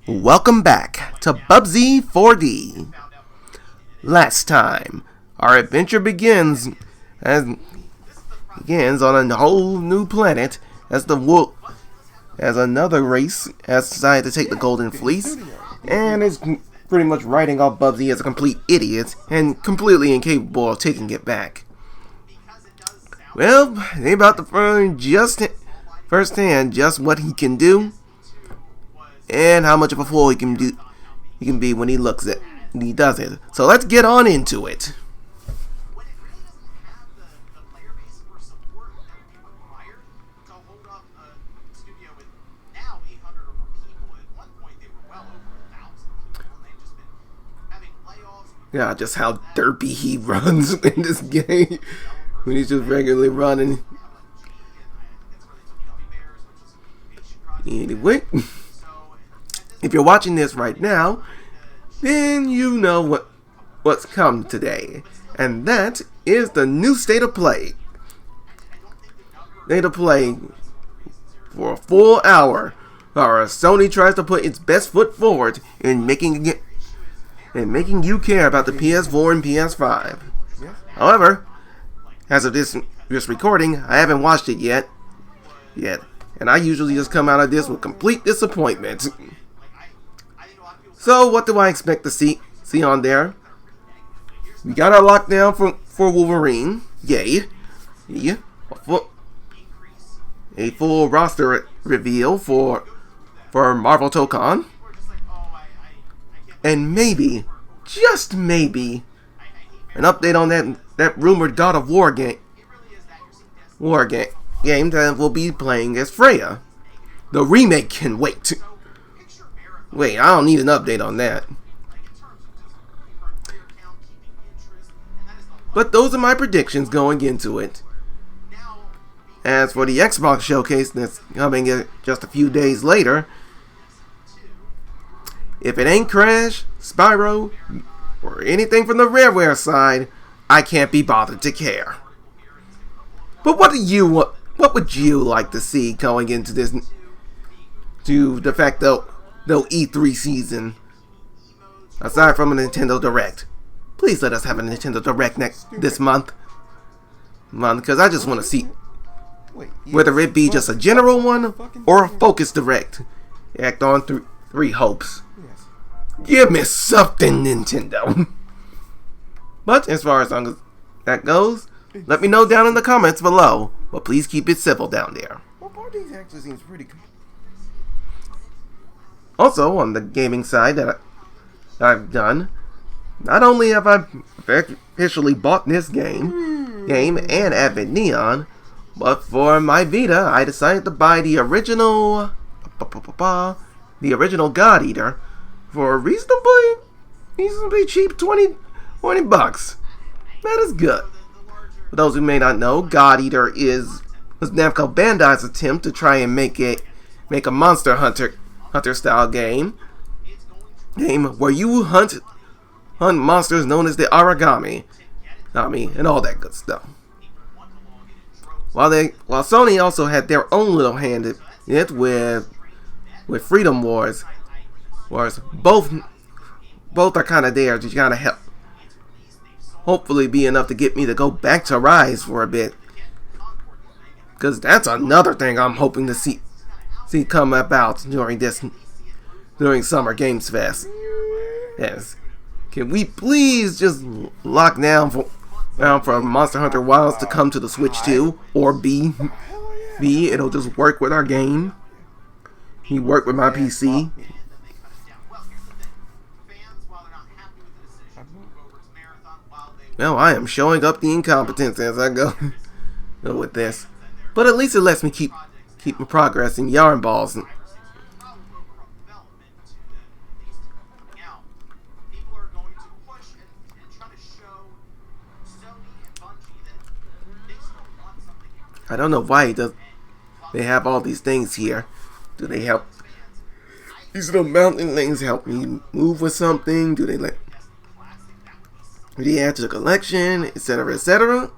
Welcome back to Bubsy 4D. Last time, our adventure begins on a whole new planet as another race has decided to take the Golden Fleece and is pretty much writing off Bubsy as a complete idiot and completely incapable of taking it back. Well, they about to learn firsthand just what he can do and how much of a fool he can be when he does it. So let's get on into it. Yeah, just how derpy he runs in this game when he's just regularly running. Anyway, if you're watching this right now, then you know what's come today, and that is the new state of play. State of play for a full hour. Sony tries to put its best foot forward in making you care about the PS4 and PS5. However, as of this recording, I haven't watched it yet, and I usually just come out of this with complete disappointment. So, what do I expect to see on there? We got our lockdown for Wolverine, yay! A full roster reveal for Marvel Tokon. And maybe, just maybe, an update on that rumored God of War game that we'll be playing as Freya. The remake can wait. Wait, I don't need an update on that. But those are my predictions going into it. As for the Xbox showcase that's coming just a few days later, if it ain't Crash, Spyro, or anything from the Rareware side, I can't be bothered to care. But what would you like to see going into this, to the fact though E3 season, aside from a Nintendo Direct? Please let us have a Nintendo Direct this month, because I just want to see whether it be just a general one or a focused Direct. Act on three hopes. Give me something, Nintendo. But as far as that goes, let me know down in the comments below. But please keep it civil down there. Well, part of these actually seems pretty good. Also, on the gaming side that I've done, not only have I officially bought this game and Advent Neon, but for my Vita, I decided to buy the original God Eater for a reasonably cheap $20 bucks. That is good. For those who may not know, God Eater was Namco Bandai's attempt to try and make a Monster Hunter style game where you hunt monsters known as the Aragami, and all that good stuff. While Sony also had their own little hand in it with Freedom Wars. Both are kind of there to kind of help. Hopefully be enough to get me to go back to Rise for a bit. Because that's another thing I'm hoping to see come about during Summer Games Fest. Yes. Can we please just lock down for Monster Hunter Wilds to come to the Switch too? Or B, it'll just work with our game. He worked with my PC. Well, I am showing up the incompetence as I go with this. But at least it lets me keep my progress in yarn balls. I don't know why they have all these things here. Do they help? These little mountain things help me move with something? Do they add to the collection, etc., etc.?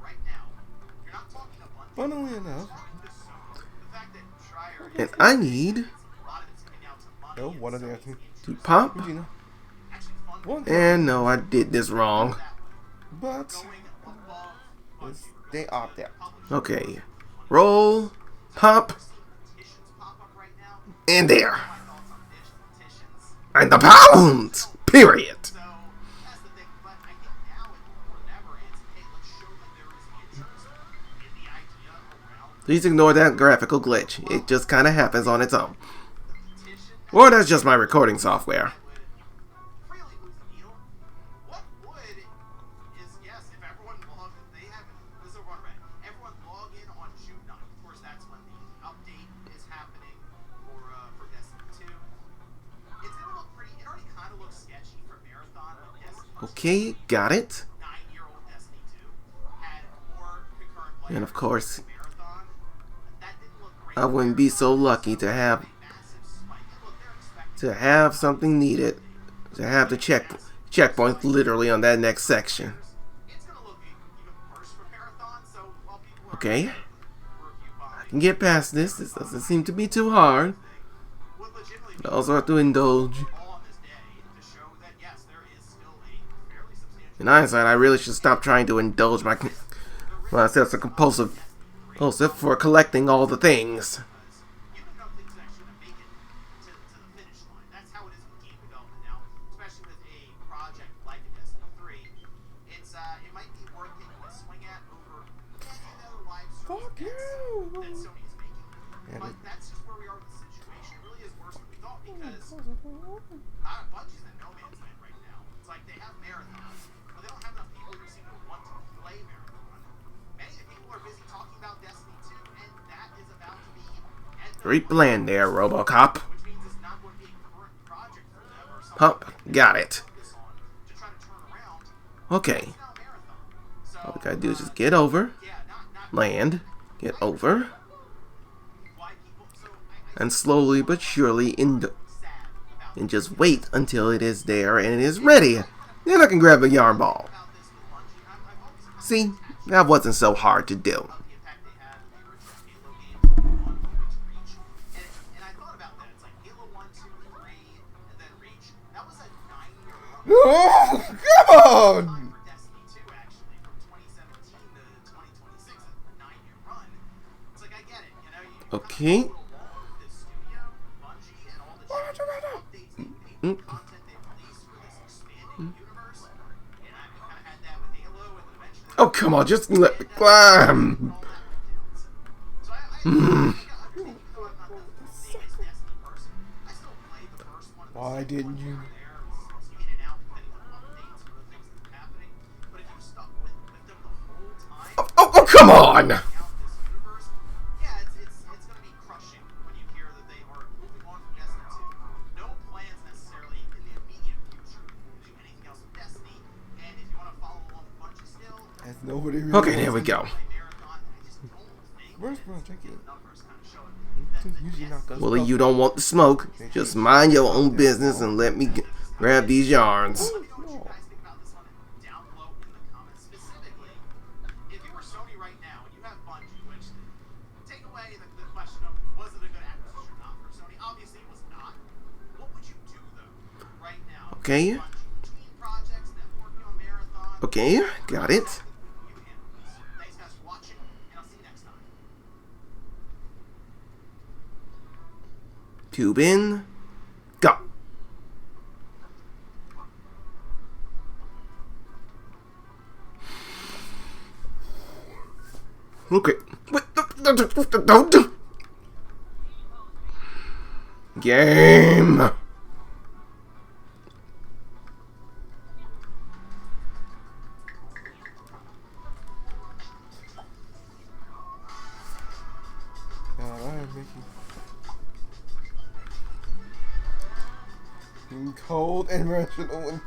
Funnily enough, and I need No, one of the to pop. Regina. And no, I did this wrong. But they opt out. Okay. Roll, pop, and there. And the pound! Period. Please ignore that graphical glitch. It just kind of happens on its own. Or that's just my recording software. Okay, got it. And of course, I wouldn't be so lucky to have something needed, to have the checkpoint literally on that next section. Okay, I can get past this. This doesn't seem to be too hard. But I also have to indulge. In hindsight, I really should stop trying to indulge myself a compulsive for collecting all the things. Fuck you! That's just where we are with the situation. It really is worse than we thought because Bubsy's in no man's land right now. It's like they have marathons, but they don't have enough people who seem to want to play marathon. Many of the people are busy talking about Destiny 2, and that is about to be Great plan there, Robocop. which means it's not going to be a current project for them or something Pump, got it. to focus on to try to turn around. Okay, It's not a marathon. So, all we gotta do is just get over, yeah, not land, get over, why people. So and slowly but surely sad about and just wait until it is there and it is ready. Then I can grab a yarn ball. this with Bungie. I've always kind of See, that wasn't so hard to do. the impact they had in the original Halo games on Reach. And I thought about that. It's like Halo 1, 2, 3, and then Reach. That was a 9-year run Oh, come on! for Destiny 2, actually, from 2017 to 2026. A 9-year run. It's like, I get it. You know, you Okay. go along with this studio, Bungie, and all the updates they made, content they released for this expanding universe. And I kind of had that with Halo, and then eventually. Oh, come on, just let me climb. So I understand even though I'm not the biggest Destiny person, I still played the first one. Why didn't you? There was in and out depending on updates or the things that were happening. But if you stuck with them the whole time, Oh, come on. out this universe, yeah, it's going to be crushing when you hear that they are moving on from Destiny 2. No plans necessarily in the immediate future to do anything else with Destiny. And if you want to follow along with Bungie still, As nobody really Okay, there we go. play Marathon, I just don't think Where's bro? Check it. numbers kind of show it. Usually not gonna Well, you don't want the smoke. Just mind your own business and let me grab these yarns. Let me know what you guys think about this one down below in the comments. Specifically, if you were Sony right now and you have Bungie, which take away the question of was it a good acquisition or not for Sony? Obviously, it was not. What would you do though right now? Okay. Bungie, between projects, them working on Marathon. Okay, got it. You handle this. Thanks guys for watching, and I'll see you next time. Tube in. Go. Okay. Wait, don't do. Game. Alright, Mickey. Cold and rational.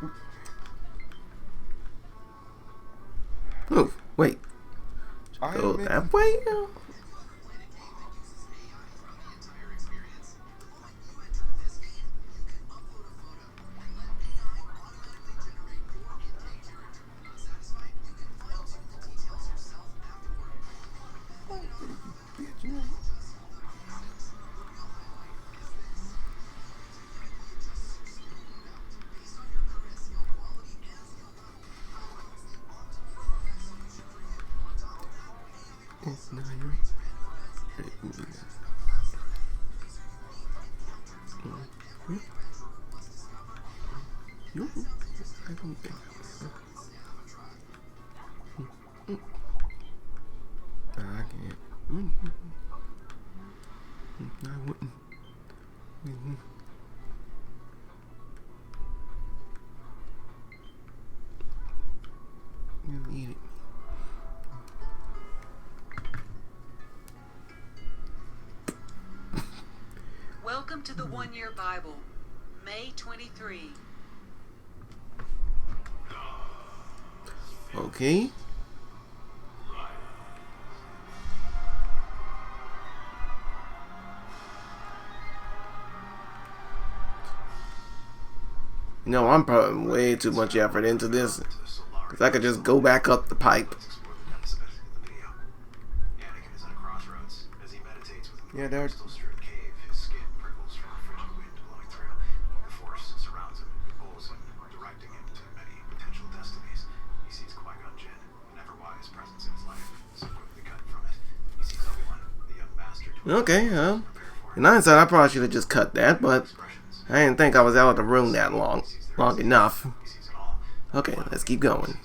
Oh, wait. I Go am Mickey. that way? Bitch, you know. I don't think. I can't. I wouldn't. You need it. Welcome to the One-Year Bible, May 23. Okay. You know, I'm putting way too much effort into this. Because I could just go back up the pipe. Yeah, they're. Okay, in hindsight, I probably should have just cut that, but I didn't think I was out of the room that long enough. Okay, let's keep going.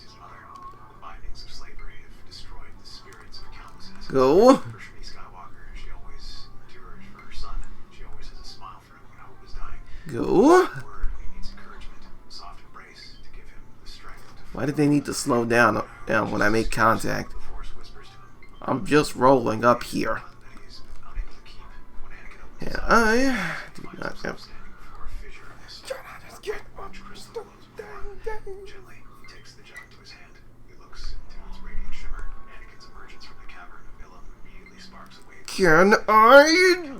Go. Go. Why did they need to slow down when I make contact? I'm just rolling up here. And I do not have... Can I...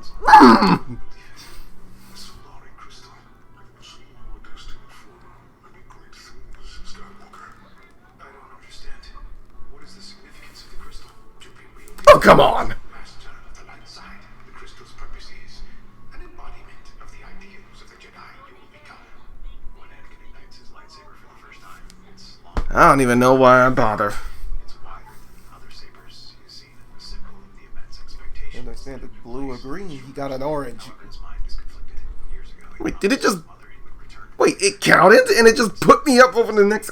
Oh, come on! I don't even know why I bother. I understand it's blue or green. He got an orange. Wait, did it just... Wait, it counted and it just put me up over the next...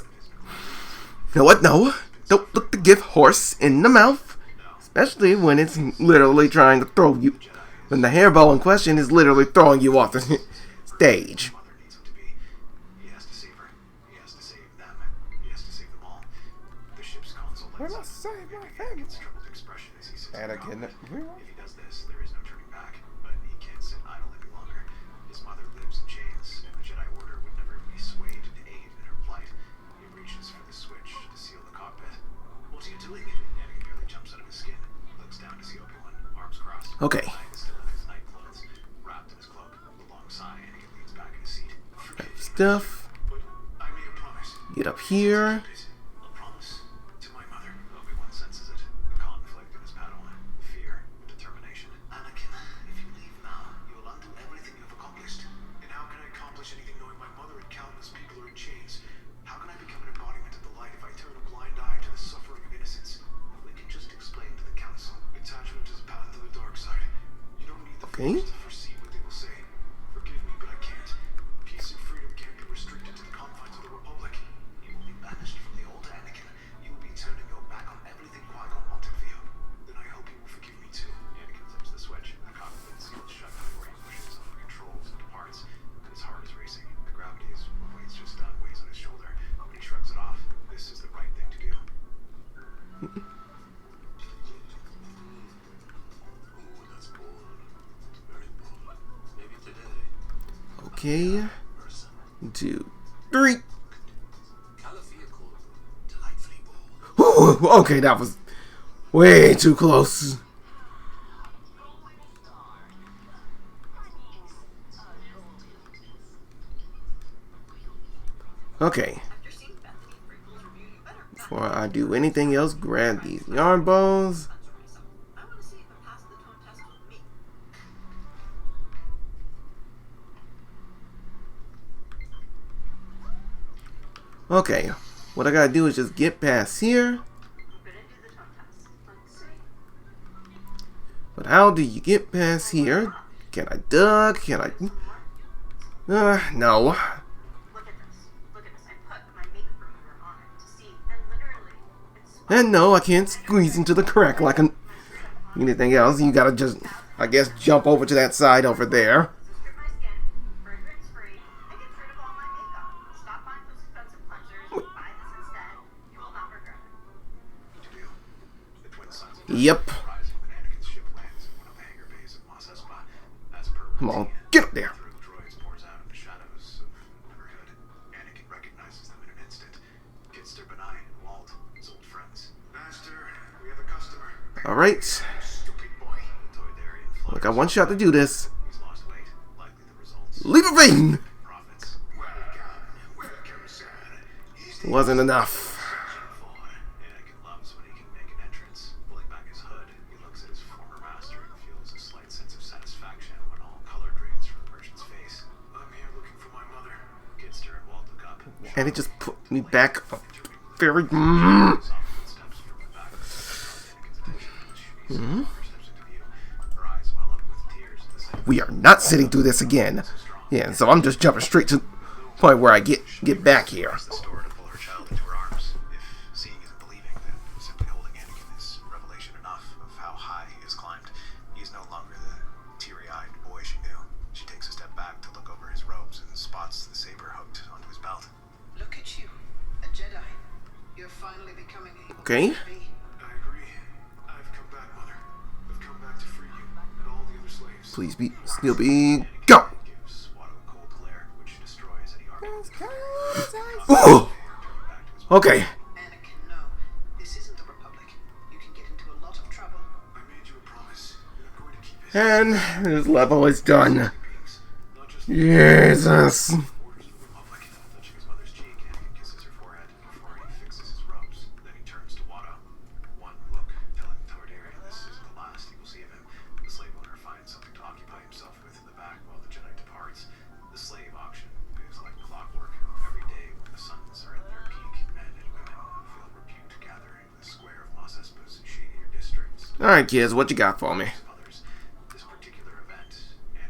You know what? No. Don't look the gift horse in the mouth. Especially when it's literally trying to throw you. When the hairball in question is literally throwing you off the stage. Why not save my family? Anakin. Okay. Stuff. Get up here. Okay. Okay. 2, 3. Ooh, okay, that was way too close. Okay. Before I do anything else, grab these yarn balls. Okay, what I gotta do is just get past here. But how do you get past here? Can I duck? Can I... no. Look at this. Look at this. I put my makeup remover on it to see, and literally, it's And no, I can't squeeze into the crack like anything else. You gotta just, I guess, jump over to that side over there. strip my skin, fragrance free, and gets rid of all my makeup. Stop buying those expensive cleansers. Buy this instead. You will not regret it. The twin sons of Yep. rising when Anakin's ship lands in one of the hangar bays of Mos Espa. As per Come on, routine, get up there. through the droids pours out in the shadows of neighborhood. Anakin recognizes them in an instant. Kitster, Benai, and Walt, his old friends. Master, we have a customer. Alright. Stupid boy. Toydarian I got one shot to do this. He's lost weight. Likely the results. Leave a vein! Profits. Welcome, son. He's the Wasn't enough. Anakin loves when he can make an entrance. Pulling back his hood, he looks at his former master and feels a slight sense of satisfaction when all color drains from the merchant's face. I'm here looking for my mother. Kitster and Walt look up. And it just put me back up very... Soft footsteps from the back of the Anakin's attention. She steps into view. Her eyes well up with tears at the sight of We are not sitting through this again. Yeah, so I'm just jumping straight to the point where I get back here. the store to pull her child into her arms. If seeing isn't believing, then simply holding Anakin is revelation enough of how high he has climbed. He is no longer the teary-eyed boy she knew. She takes a step back to look over his robes and spots the saber hooked onto his belt. Look at you, a Jedi. You're finally becoming a Okay. I agree. I've come back, Mother. I've come back to free you and all the other slaves. Please be... Still be... Go! Gives Watto a cold glare, which destroys any argument. Ooh! Okay. Anakin, no. This isn't the Republic. You can get into a lot of trouble. I made you a promise, and I'm going to keep it. And this level is done. Beings, not just Jesus. orders of the Republic. Touching his mother's cheek, Anakin kisses her forehead before he fixes his robes. Then he turns to Watto. One look, telling Toydarian this isn't the last he will see of him. The slave owner finds something to occupy himself with in the back while the Jedi departs. The slave auction moves like clockwork. Every day when the suns are at their peak, men and women who feel repute gather in the square of Mos Espa's shadier districts. Alright, kids, what you got for me? Others, this particular event,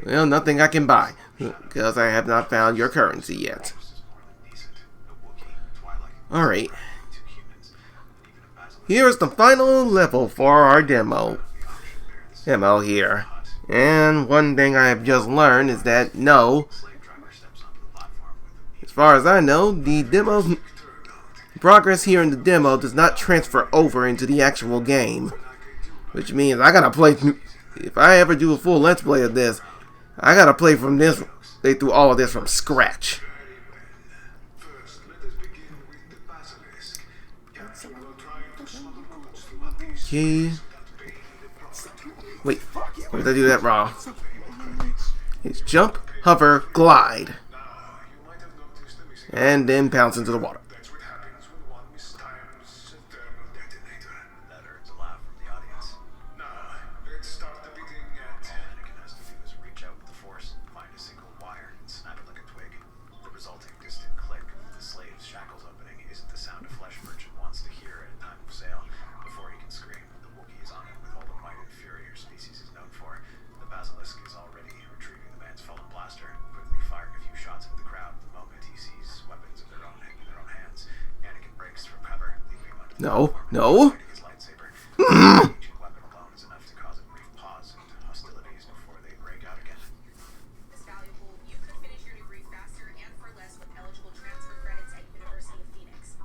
Well, nothing I can buy. Because I have not found your currency yet. is more than decent. A Wookiee, Twilight, Alright. two humans, and even a basilisk. Here's the final level for our demo. Demo here. And one thing I have just learned is that no, Slave driver steps onto the platform with a as far as I know, the demo's progress here in the demo does not transfer over into the actual game. Which means I gotta play, if I ever do a full let's play of this, I gotta play from this, play through all of this from scratch. First, let us begin with the basilisk. Captain will try to smuggle goods through a piece Okay. that paid the profit. Wait, what did I do that wrong? It's jump, hover, glide, Now, you might have noticed a missing. and then pounce into the water. That's what happens when one mistimes a thermal detonator. That earns a laugh from the audience. Now, let's start the bidding at... All Anakin has to do is reach out with the Force, find a single wire, and snap it like a twig. The resulting distant click of the slave's shackles opening isn't the sound a flesh merchant wants to hear at a time of sale. Before he can scream, the Wookiee is on him with all the might and fury your species is known for. The basilisk is already retrieving the man's fallen blaster, quickly firing a few shots into the crowd the moment he sees weapons of their own in their own hands. Anakin breaks from cover, leaping onto the No, platform and no. pointing his lightsaber. Each weapon alone is enough to cause a brief pause and hostilities before they break out again. This valuable. You could finish your degree faster and for less with eligible transfer credits at University of Phoenix.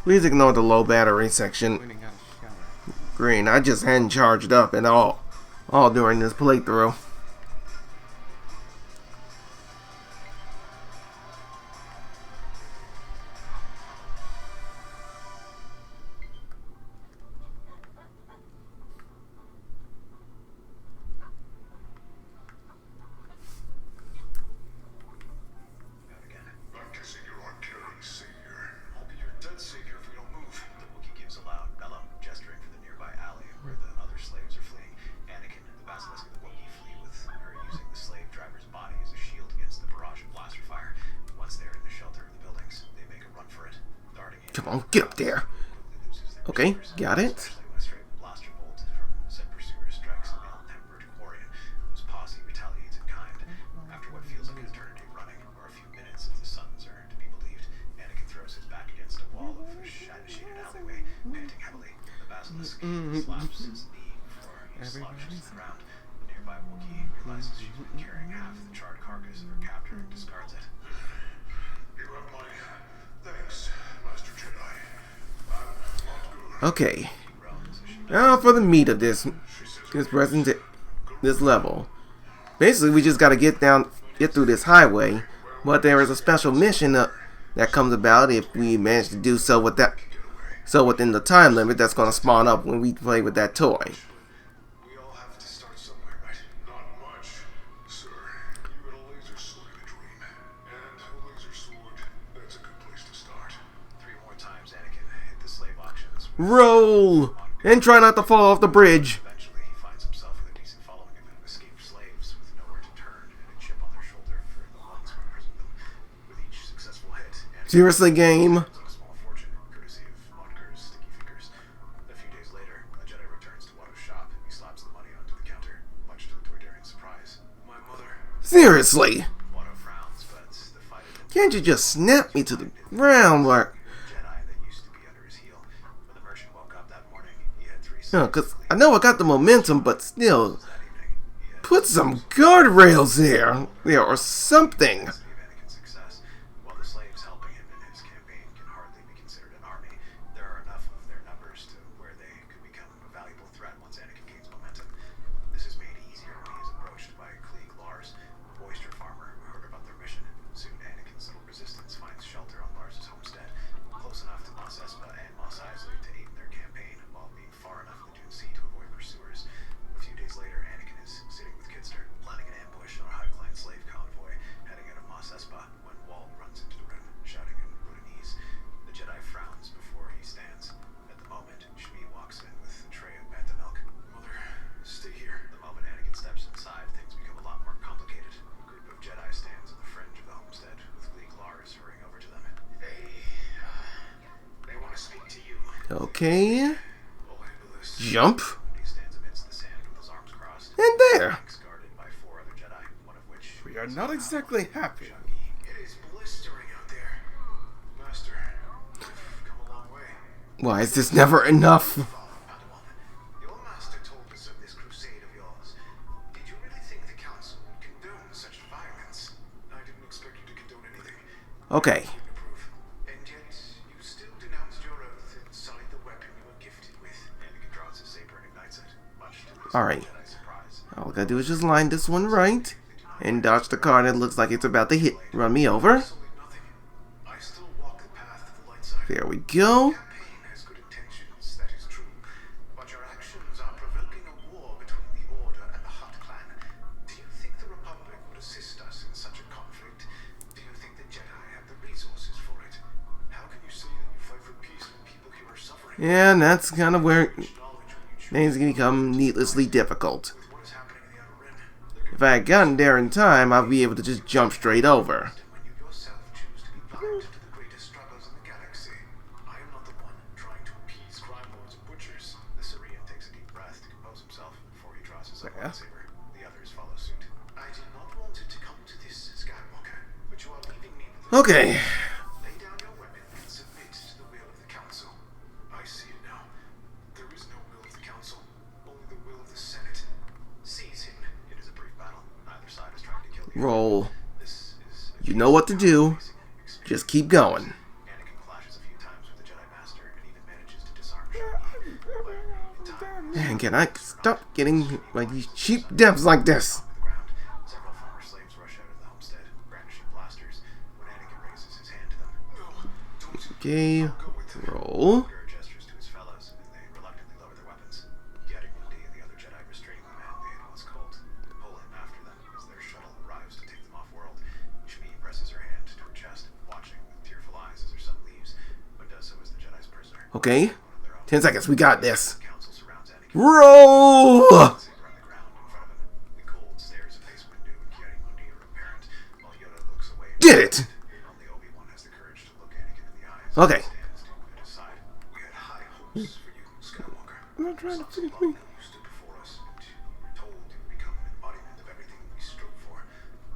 Please ignore the low battery section. Green, I just hadn't charged up at all during this playthrough. I'm guessing you're our caring savior. I'll be your dead savior if we don't move. The Wookiee gives a loud bellow, gesturing for the nearby alley where the other slaves are fleeing. Anakin, the basilisk, and the Wookiee flee with on, get up there. Okay, got it. Especially when a stray blaster bolt from said pursuer strikes an ill-tempered Quarian, whose posse retaliates in kind. After what feels like an eternity of running, or a few minutes if the suns are to be believed, Anakin throws his back against a wall of a shaded alleyway, panting heavily. The basilisk slaps his knee before he slouches to the ground. The nearby Wookiee realizes she's been carrying half the charred carcass of her captor and discards it. You have my thanks, Master Jedi. I'm not good. Okay. Now for the meat of this level. Basically, we just gotta get through this highway. But there is a special mission that comes about if we manage to do so within the time limit that's gonna spawn up when we play with that toy. We all have to start somewhere, right? Not much, sir. You had a laser sword in a dream. And a laser sword, that's a good place to start. 3 more times Anakin hit the slave auctions. Roll! And try not to fall off the bridge. Eventually, he finds himself with a decent following of escaped slaves with nowhere to turn and a chip on their shoulder for the ones who imprisoned them. With each successful hit, Anakin Seriously, game? earns a small fortune, courtesy of Modker's sticky fingers. A few days later, when the Jedi returns to Watto's shop, he slaps the money onto the counter, much to the Toydarian's surprise. My mother. Seriously? Watto frowns, but the fight had been Can't you just snap me to the ground? Like, Jedi that used to be under his heel. When the merchant woke up that morning, he had 3 no, cause I know I got the momentum, but still, that evening. He had put some guardrails there or something. of Anakin's success. While the slaves helping him in his campaign can hardly be considered an army, there are enough of their numbers to where they could become a valuable threat once Anakin gains momentum. This is made easier when he is approached by Klieg Lars, a moisture farmer who heard about their mission. Soon Anakin's little resistance finds shelter on Lars's homestead, close enough to Mos Espa and Mos Eisley to aid in their campaign, while being far enough in the Dune Sea to avoid pursuers. A few days later, Anakin is sitting with Kidster, planning an ambush on a high-client slave convoy heading out of Mos Espa when Walt runs into the room, shouting in Bhutanese. The Jedi frowns before he stands. At the moment, Shmi walks in with a tray of bantha milk. Mother, stay here. The moment Anakin steps inside, things become a lot more complicated. A group of Jedi stands on the fringe of the homestead, with Klieg Lars hurrying over to them. They want to speak to you. Okay. I'll handle this. Jump. He stands amidst the sand with his arms crossed, And there. guarded by 4 other Jedi, one of which We are not exactly happy. It is blistering out there. Master, we've come a long way. Why is this never enough? Padawan, your master told us of this crusade of yours. Did you really think the council would condone such violence? I didn't expect you to condone anything. Okay. Wouldn't approve. And yet, you still denounced your oath and sullied the weapon you were gifted with. Anakin draws his saber and ignites it, much to his Alright. Jedi surprise. All I gotta do is just line this one right and dodge the car that looks like it's about to run me over. Absolutely nothing. I still walk the path of the light side. There we go. Campaign has good intentions, that is true. But your actions are provoking a war between the Order and the Hutt clan. Do you think the Republic would assist us in such a conflict? Do you think the Jedi have the resources for it? How can you say that you fight for peace when people here are suffering? Yeah, and that's kind of where Knowledge when you choose things can become needlessly difficult. with what is happening in the Outer Rim. If I had gotten there in time, I'd be able to just jump straight over. When you yourself choose to be blind to the greatest struggles in the galaxy. I am not the one trying to appease crime lords and butchers. The Syrian takes a deep breath to compose himself before he draws his own Yeah. lightsaber. The others follow suit. I did not want it to come to this, Skywalker, but you are leaving me with the Okay. Lay down your weapon and submit to the will of the council. I see it now. There is no will of the council, only the will of the Senate. Seize him. It is a brief battle. Neither side is trying to kill the Roll. other. This is a You know what to do. experience. Just keep going. Anakin clashes a few times with the Jedi Master and even manages to disarm Shmi. But in time, Man, can I stop getting like these cheap deaths like this? on the ground, several former slaves rush out of the homestead, brandishing blasters. When Anakin raises his hand to them, No, don't Okay. go with him. Roll. Gurr gestures to his fellows, and they reluctantly lower their weapons. Getting Mundi and the other Jedi restrain the man they had once called, and pull him after them as their shuttle arrives to take them off-world. Shmi presses her hand to her chest, watching with tearful eyes as her son leaves, but does so as the Jedi's prisoner. Okay. One of their own. 10 seconds. We got this. The council surrounds Anakin. Roll! Saber on the ground in front of him. The cold stares of Mace Windu and Getting Mundi are apparent, while Yoda looks away. Did it! Only Obi-Wan has the courage to look Anakin in the eyes. Okay. Stands to at his close for you, Skywalker. I'm not trying to It's not so finish long me. now you stood before us, and you were told to become an embodiment of everything we strove for.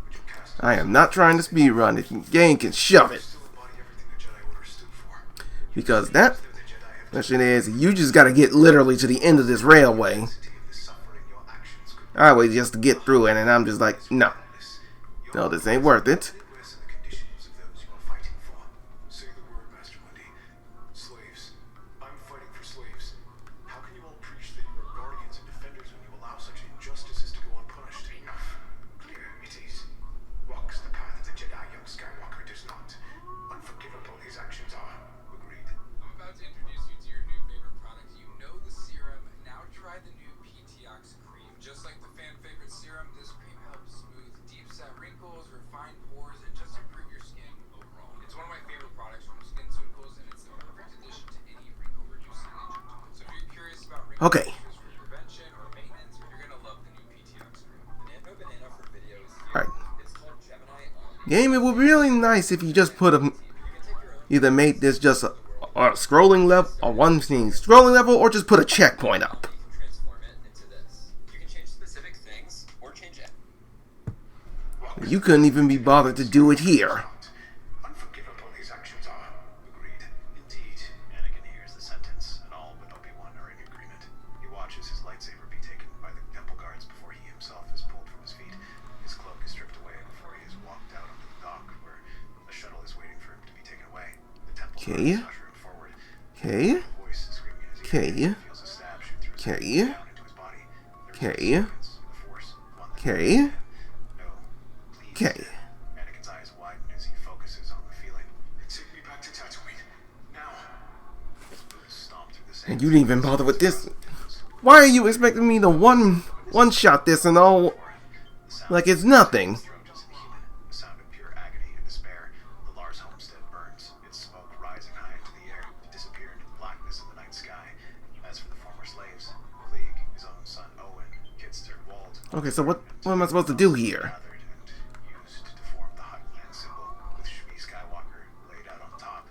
Would you cast I am not trying to speedrun. If the game can shove it. still embody everything the Jedi Order stood for? Because that They're the Jedi have question is, you just gotta get literally to the end of this railway. the suffering your actions could I wait just to get through it, and I'm just like, no. witness. No, this ain't worth it. Worse than the conditions of those you are fighting for. Say the word, Master Wendy. Slaves. I'm fighting for slaves. How can you all preach that you are guardians and defenders when you allow such injustices to go unpunished? Enough. Clear it is. Walks the path of the Jedi, young Skywalker does not. Unforgivable his actions are. Agreed. I'm about to introduce you to your new favorite product. You know the serum. Now try the new PTOX cream. Just like the fan favorite serum, this cream helps smooth deep-set wrinkles, refine pores, and just improve your skin overall. It's one of my favorite products from SkinCeuticals, and it's the perfect addition to any wrinkle-reducing injectable. So if you're curious about wrinkle Okay. issues for prevention or maintenance, you're gonna love the new PTOX cream. Banana for videos. Alright. It's called Gemini. Game, it would be really nice if you just put a, either made this just a scrolling level, a one scene scrolling level, or just put a checkpoint up. Transform it into this. You can change specific things or change it. You couldn't even be bothered to do it here. Unforgivable his actions are. Agreed. Indeed. Anakin hears the sentence, and all but Obi-Wan are in agreement. He watches his lightsaber be taken by the temple guards before he himself is pulled from his feet. His cloak is stripped away before he is walked out onto the dock, where a shuttle is waiting for him to be taken away. The temple Okay. guards usher him forward. Okay. A voice screaming in his ear. Okay. He feels a stab shoot through his Okay. head, down into his body. There's Okay. no significance of the Force, one that Okay. No, please. Okay. Anakin's eyes widen as he focuses on the feeling. Take me back to Tatooine. Now. His boots stomp through the sand. And you didn't even bother with this. Why are you expecting me to one shot this and all like it's nothing? His throat is inhuman, a sound of pure agony and despair. The Lars homestead burns, its smoke rising high into the air to disappear into the blackness of the night sky. As for the former slaves, Klieg, his own son Owen, Kitster, Wald, Okay, so what am I supposed to do here? gathered and used to form the Hut Clan symbol, with Shmi Skywalker laid out on top.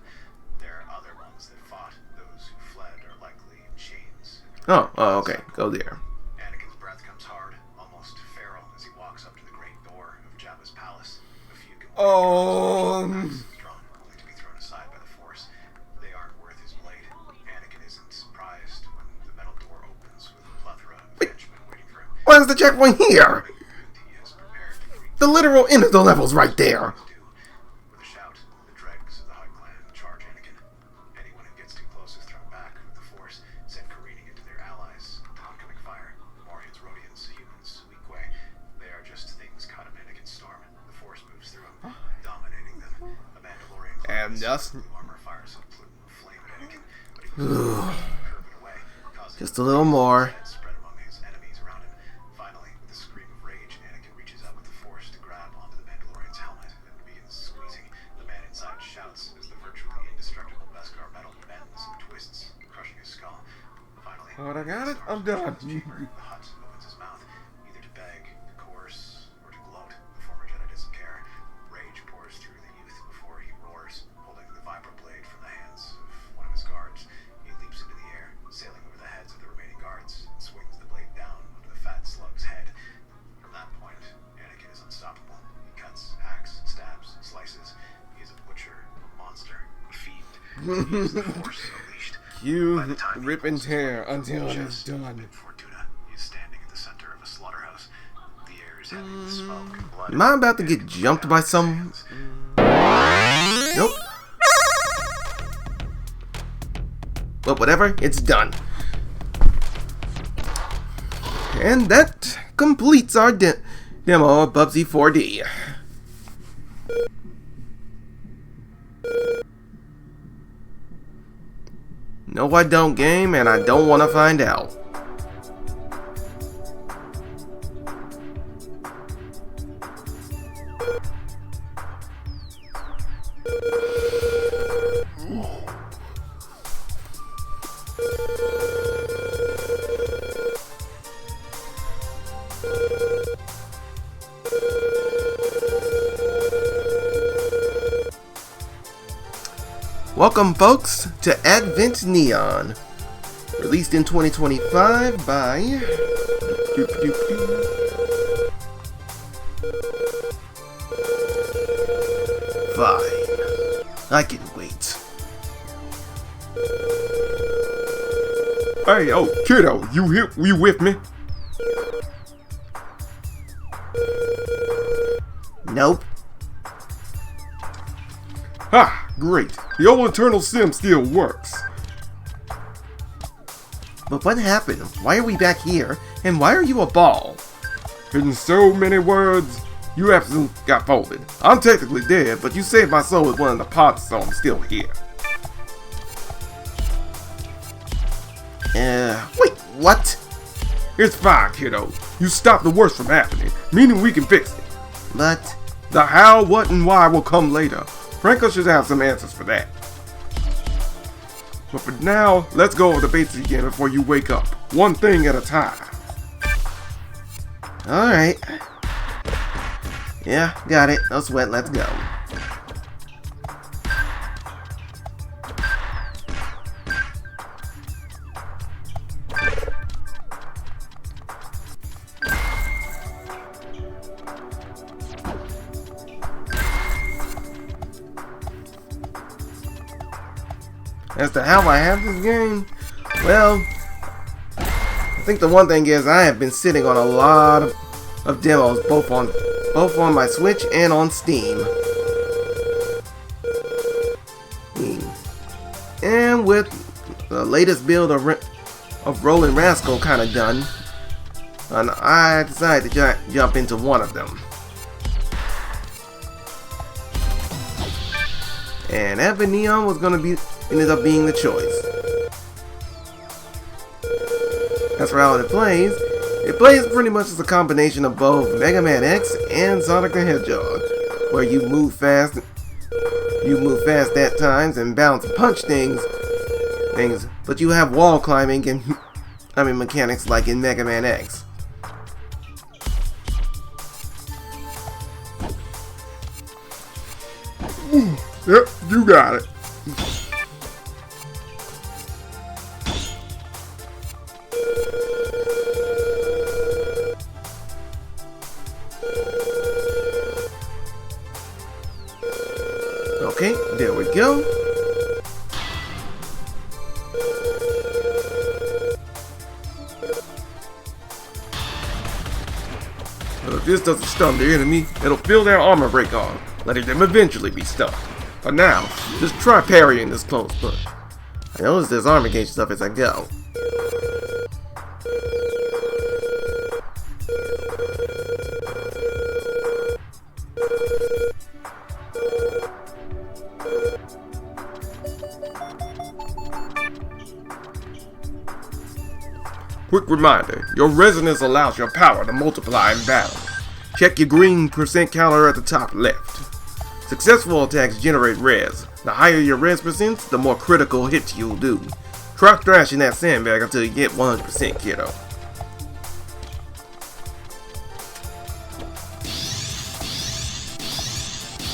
There are other ones that fought. Those who fled are likely in chains. Oh, okay, go there. Anakin's breath comes hard, almost feral, as he walks up to the great door of Jabba's palace. A few drawn, only to be thrown aside by the Force. They aren't worth his blade. Anakin isn't surprised when the metal door opens with a plethora of henchmen waiting for him. Why is the checkpoint here? He is prepared to greet The literal end of the level's right there. do. With a shout, the dregs of the Hut Clan charge Anakin. Anyone who gets too close is thrown back with the Force, sent careening into their allies. Oncoming fire. Morians, Rhodians, humans, FleeceWay. They are just things caught in Anakin's storm. The Force moves through them, dominating them. A Mandalorian And thus- blue armor fires a plume of flame at Anakin, but he curve it away, causing Just a little more. head spread among his enemies around him. Finally, with a scream of rage, Anakin reaches out with the Force to grab onto the Mandalorian's helmet and begins squeezing. The man inside shouts as the virtually indestructible Beskar metal bends and twists, crushing his skull. Finally, Alright, I got it. Beskar I'm done. enters the chamber. The Hutt opens his mouth, either to beg, to coerce, or to gloat. The former Jedi doesn't care. Rage pours through the youth before he roars, holding the vibra blade from the hands of one of his guards. He leaps into the air, sailing over the heads of the remaining guards, and swings the blade down onto the fat slug's head. From that point, Anakin is unstoppable. He cuts, hacks, stabs, slices. He is a butcher, a monster, a fiend. He is the Force unleashed. By You the time he rip and pulls his tear weapon from until his it's chest of done. Bib Fortuna, he is standing at the center of a slaughterhouse. The air is heavy with smoke and blood. Am I about to get jumped by some? Nope. But whatever, it's done. And that completes our demo of Bubsy 4D. No, I don't, game, and I don't want to find out. Welcome, folks, to Advent Neon. Released in 2025 by... Fine. I can wait. Hey, oh, kiddo, you here? You with me? Nope. Ah, great. The old internal sim still works. But what happened? Why are we back here? And why are you a ball? In so many words, you absolutely got folded. I'm technically dead, but you saved my soul with one of the pods, so I'm still here. Wait, what? It's fine, kiddo. You stopped the worst from happening, meaning we can fix it. But... The how, what, and why will come later. Franco should have some answers for that. But for now, let's go over the basics again before you wake up. One thing at a time. Alright. Yeah, got it. No sweat, let's go. As to how I have this game, well, I think the one thing is I have been sitting on a lot of demos, both on my Switch and on Steam. And with the latest build of Rolling Rascal kind of done, and I decided to jump into one of them. And Evan Neon was gonna be ended up being the choice. As for how it plays pretty much as a combination of both Mega Man X and Sonic the Hedgehog, where you move fast at times and bounce and punch things, but you have wall climbing and mechanics like in Mega Man X. Yep, you got it. Okay, there we go. But if this doesn't stun the enemy, it'll feel their armor break on, letting them eventually be stunned. But now, just try parrying this close punch. I notice there's armor gauge stuff as I go. Quick reminder, your resonance allows your power to multiply in battle. Check your green percent counter at the top left. Successful attacks generate res. The higher your res percents, the more critical hits you'll do. Try thrashing that sandbag until you get 100%, kiddo.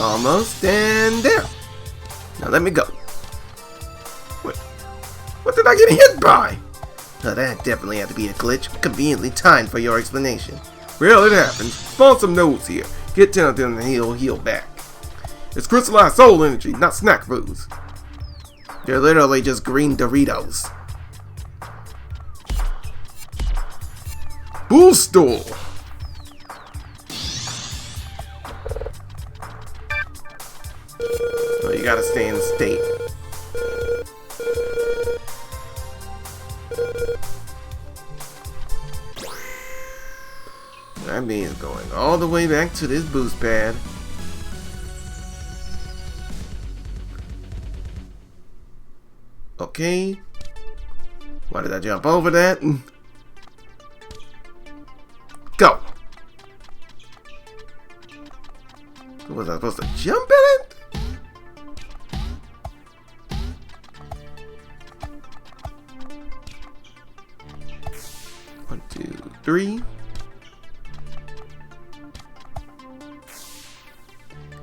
Almost, and there. Now let me go. What did I get hit by? Now that definitely had to be a glitch, conveniently timed for your explanation. Well, it happens. Spawn some nodes here. Get 10 of them and heal back. It's crystallized soul energy, not snack foods. They're literally just green Doritos. Bullstool! So you gotta stay in state. That means going all the way back to this boost pad. Okay. Why did I jump over that? Go! Was I supposed to jump in it? One, two, three.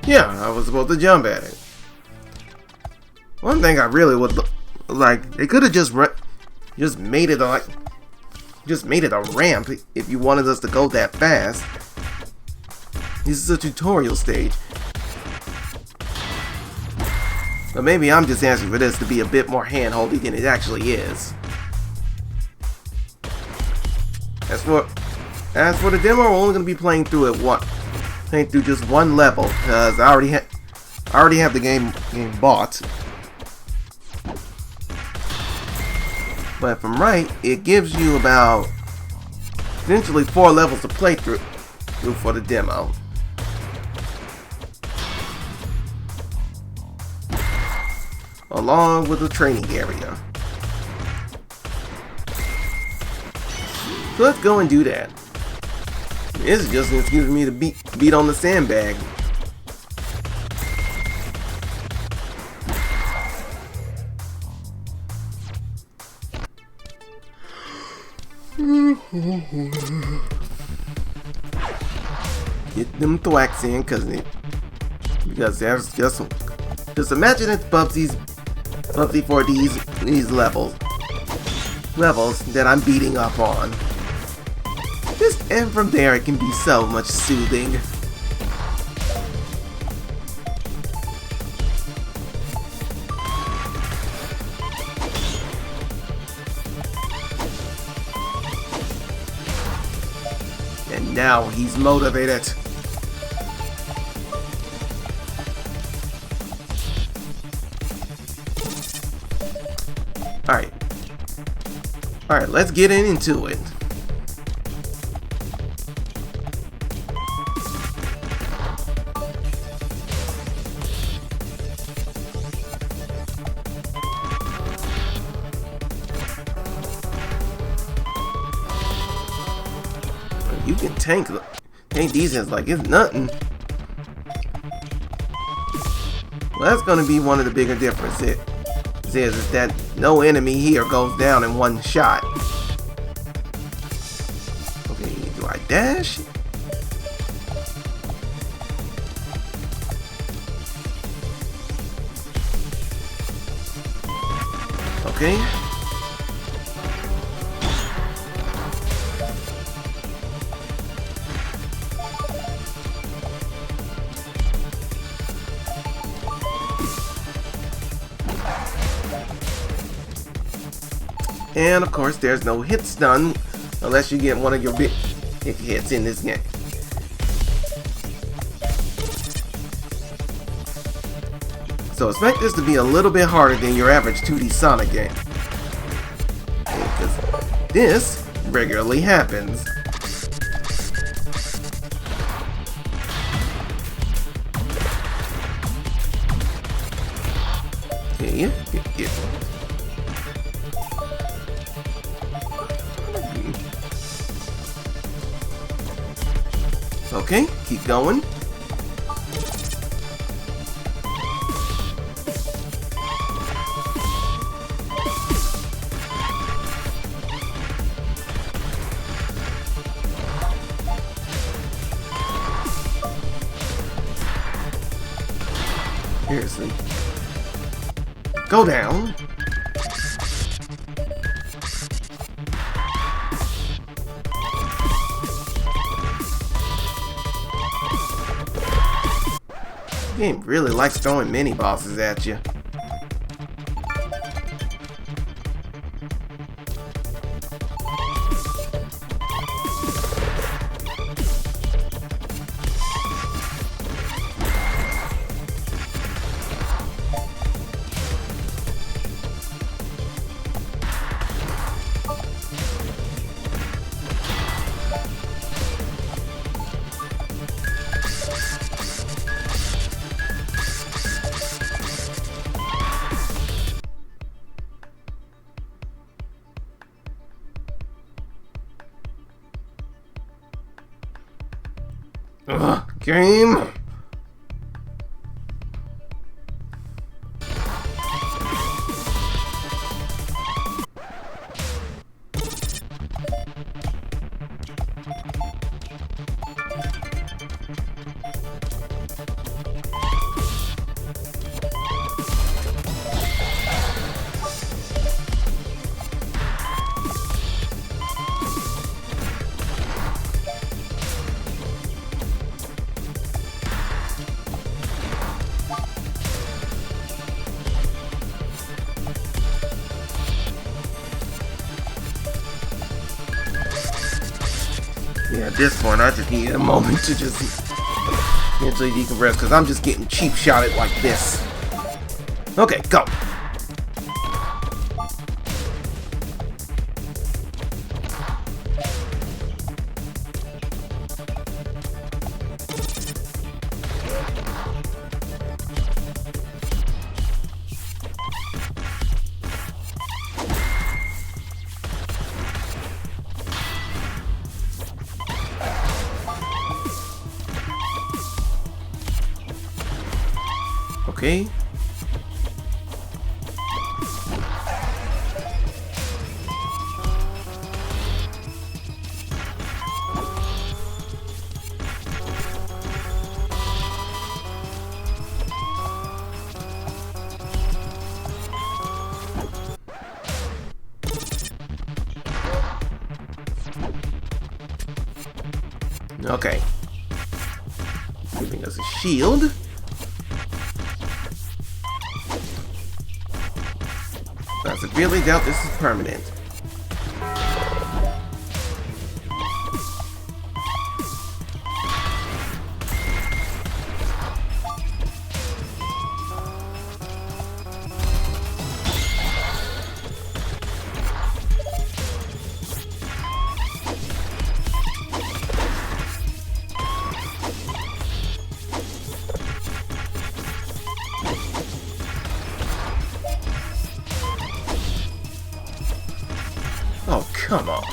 Yeah, I was supposed to jump at it. One thing I really would like, they could have just just made it a ramp if you wanted us to go that fast. This is a tutorial stage. But maybe I'm just asking for this to be a bit more hand-holdy than it actually is. As for the demo, we're only gonna be playing through just one level, because I already have the game bought. But if I'm right, it gives you about eventually 4 levels to play through for the demo. Along with the training area. So let's go and do that. This is just an excuse for me to beat on the sandbag. Get them thwacks in, because there's just imagine it's Bubsy for these levels that I'm beating up on. And from there it can be so much soothing. And now he's motivated. Alright, let's get into it. You can tank these things like it's nothing. Well, that's gonna be one of the bigger differences. Is that no enemy here goes down in one shot. Okay, do I dash? Okay. And of course, there's no hit stun unless you get one of your big hits in this game. So expect this to be a little bit harder than your average 2D Sonic game, because this regularly happens. Okay, get Okay, keep going. Seriously. Go down. This game really likes throwing mini bosses at you. Game. Yeah, at this point, I just need a moment to just mentally decompress because I'm just getting cheap shotted like this. Okay, go. Okay. Okay. Giving us a shield. I severely doubt this is permanent. Oh, come on.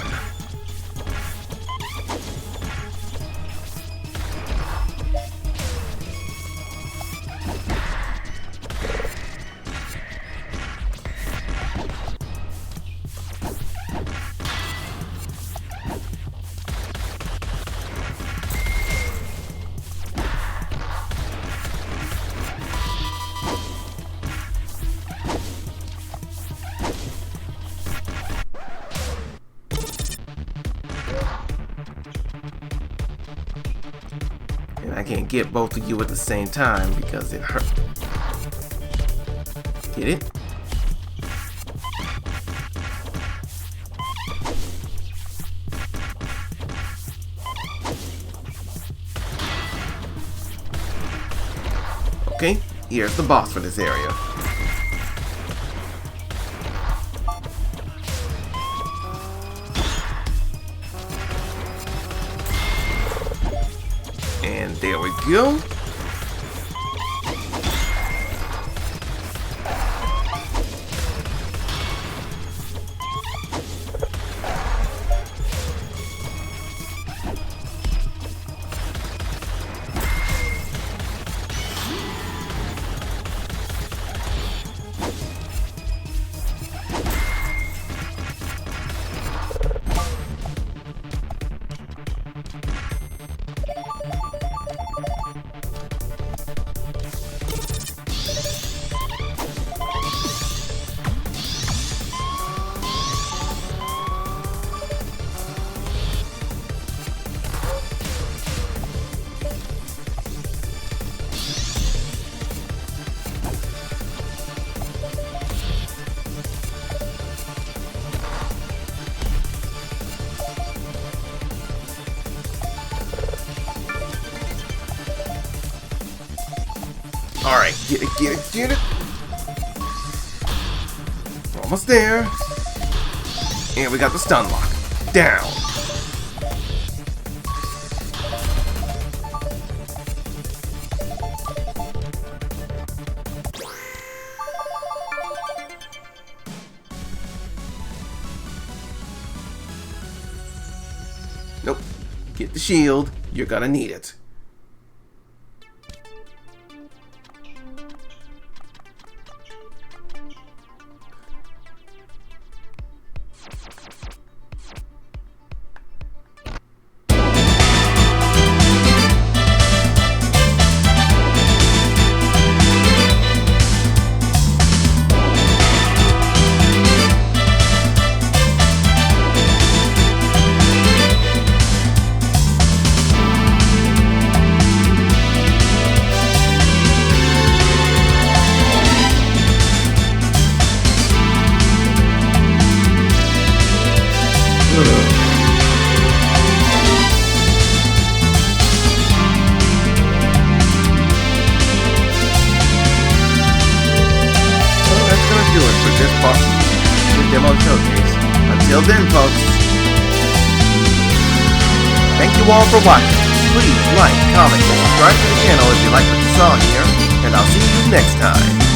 And I can't get both of you at the same time because it hurt. Get it? Okay, here's the boss for this area. And there we go. Alright, get it, get it, get it. Almost there. And we got the stun lock. Down. Nope. Get the shield. You're gonna need it. his demo showcase. Until then, folks, thank you all for watching. Please like, comment, and subscribe to the channel if you like what you saw here, and I'll see you next time.